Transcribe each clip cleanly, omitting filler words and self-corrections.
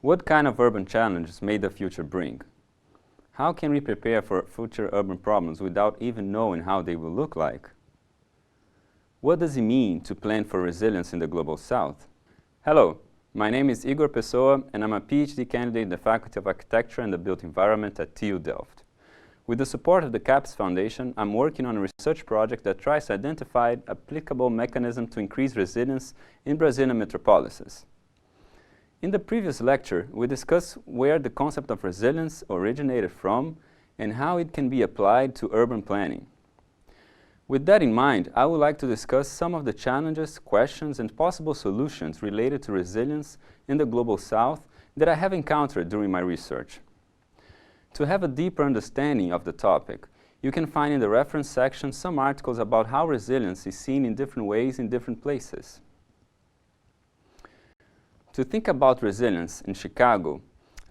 What kind of urban challenges may the future bring? How can we prepare for future urban problems without even knowing how they will look like? What does it mean to plan for resilience in the Global South? Hello, my name is Igor Pessoa and I'm a PhD candidate in the Faculty of Architecture and the Built Environment at TU Delft. With the support of the CAPES Foundation, I'm working on a research project that tries to identify applicable mechanisms to increase resilience in Brazilian metropolises. In the previous lecture, we discussed where the concept of resilience originated from and how it can be applied to urban planning. With that in mind, I would like to discuss some of the challenges, questions, and possible solutions related to resilience in the Global South that I have encountered during my research. To have a deeper understanding of the topic, you can find in the reference section some articles about how resilience is seen in different ways in different places. To think about resilience in Chicago,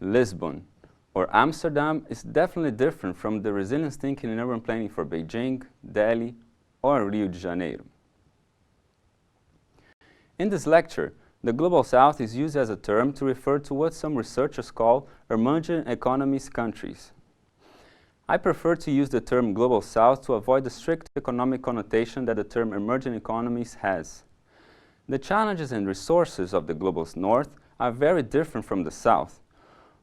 Lisbon, or Amsterdam is definitely different from the resilience thinking in urban planning for Beijing, Delhi, or Rio de Janeiro. In this lecture, the Global South is used as a term to refer to what some researchers call emerging economies countries. I prefer to use the term Global South to avoid the strict economic connotation that the term emerging economies has. The challenges and resources of the Global North are very different from the South.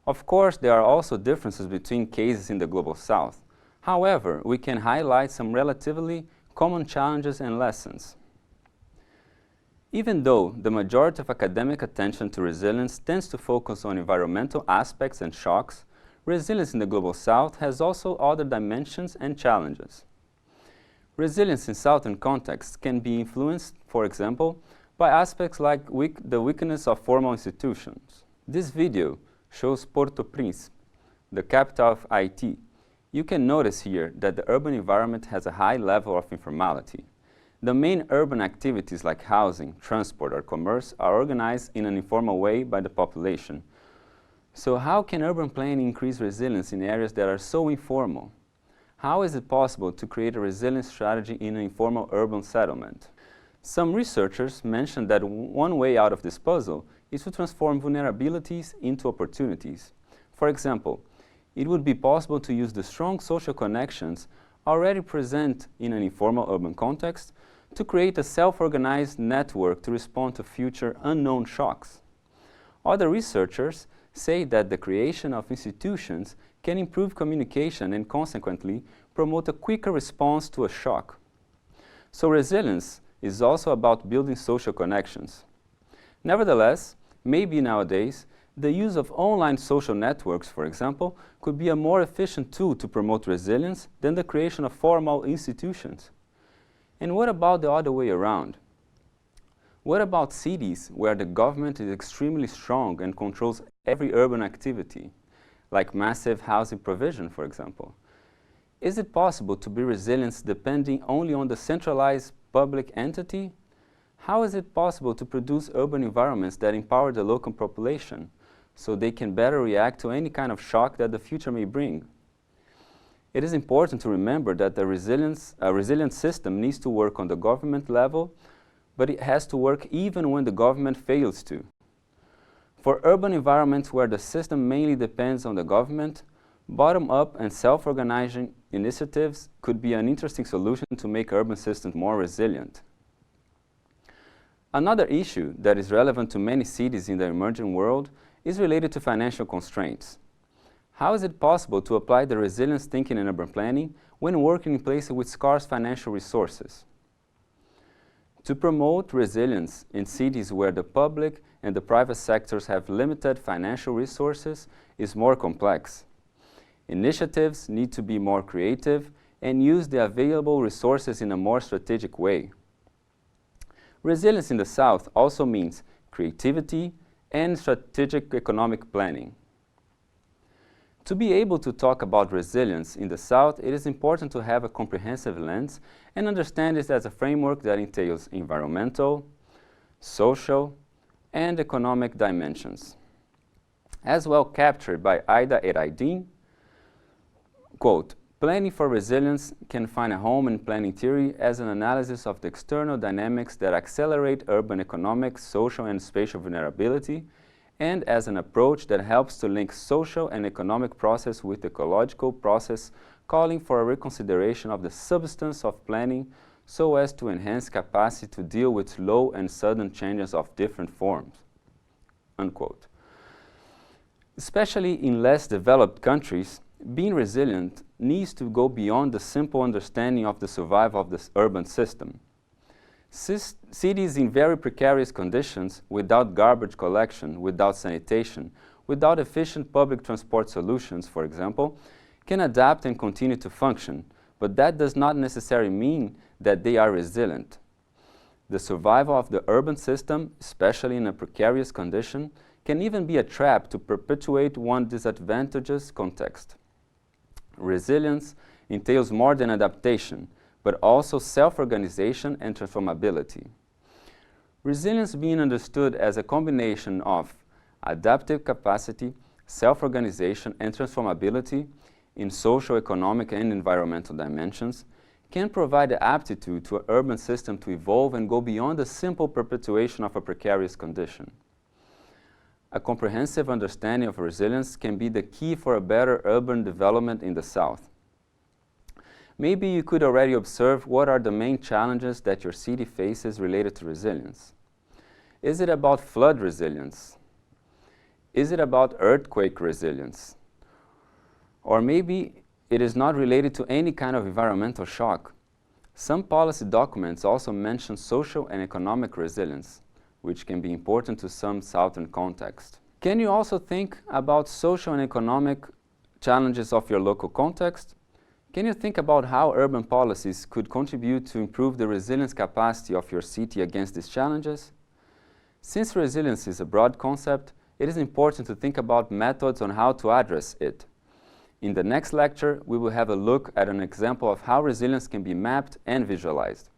Of course, there are also differences between cases in the Global South. However, we can highlight some relatively common challenges and lessons. Even though the majority of academic attention to resilience tends to focus on environmental aspects and shocks, resilience in the Global South has also other dimensions and challenges. Resilience in Southern contexts can be influenced, for example, by aspects like the weakness of formal institutions. This video shows Porto Príncipe, the capital of Haiti. You can notice here that the urban environment has a high level of informality. The main urban activities like housing, transport, or commerce are organized in an informal way by the population. So how can urban planning increase resilience in areas that are so informal? How is it possible to create a resilience strategy in an informal urban settlement? Some researchers mentioned that one way out of this puzzle is to transform vulnerabilities into opportunities. For example, it would be possible to use the strong social connections already present in an informal urban context to create a self-organized network to respond to future unknown shocks. Other researchers say that the creation of institutions can improve communication and consequently promote a quicker response to a shock. So resilience is also about building social connections. Nevertheless, maybe nowadays, the use of online social networks, for example, could be a more efficient tool to promote resilience than the creation of formal institutions. And what about the other way around? What about cities where the government is extremely strong and controls every urban activity, like massive housing provision, for example? Is it possible to be resilient depending only on the centralized public entity? How is it possible to produce urban environments that empower the local population so they can better react to any kind of shock that the future may bring? It is important to remember that a resilient system needs to work on the government level, but it has to work even when the government fails to. For urban environments where the system mainly depends on the government, bottom-up and self-organizing initiatives could be an interesting solution to make urban systems more resilient. Another issue that is relevant to many cities in the emerging world is related to financial constraints. How is it possible to apply the resilience thinking in urban planning when working in places with scarce financial resources? To promote resilience in cities where the public and the private sectors have limited financial resources is more complex. Initiatives need to be more creative and use the available resources in a more strategic way. Resilience in the South also means creativity and strategic economic planning. To be able to talk about resilience in the South, it is important to have a comprehensive lens and understand it as a framework that entails environmental, social, and economic dimensions. As well captured by Aida Eraydin, quote, "Planning for resilience can find a home in planning theory as an analysis of the external dynamics that accelerate urban economic, social, and spatial vulnerability and as an approach that helps to link social and economic process with ecological process, calling for a reconsideration of the substance of planning so as to enhance capacity to deal with slow and sudden changes of different forms." Unquote. Especially in less developed countries, being resilient needs to go beyond the simple understanding of the survival of the urban system. Cities in very precarious conditions, without garbage collection, without sanitation, without efficient public transport solutions, for example, can adapt and continue to function, but that does not necessarily mean that they are resilient. The survival of the urban system, especially in a precarious condition, can even be a trap to perpetuate one disadvantageous context. Resilience entails more than adaptation, but also self-organization and transformability. Resilience being understood as a combination of adaptive capacity, self-organization, and transformability in social, economic, and environmental dimensions can provide the aptitude to an urban system to evolve and go beyond the simple perpetuation of a precarious condition. A comprehensive understanding of resilience can be the key for a better urban development in the South. Maybe you could already observe what are the main challenges that your city faces related to resilience. Is it about flood resilience? Is it about earthquake resilience? Or maybe it is not related to any kind of environmental shock. Some policy documents also mention social and economic resilience, which can be important to some Southern context. Can you also think about social and economic challenges of your local context? Can you think about how urban policies could contribute to improve the resilience capacity of your city against these challenges? Since resilience is a broad concept, it is important to think about methods on how to address it. In the next lecture, we will have a look at an example of how resilience can be mapped and visualized.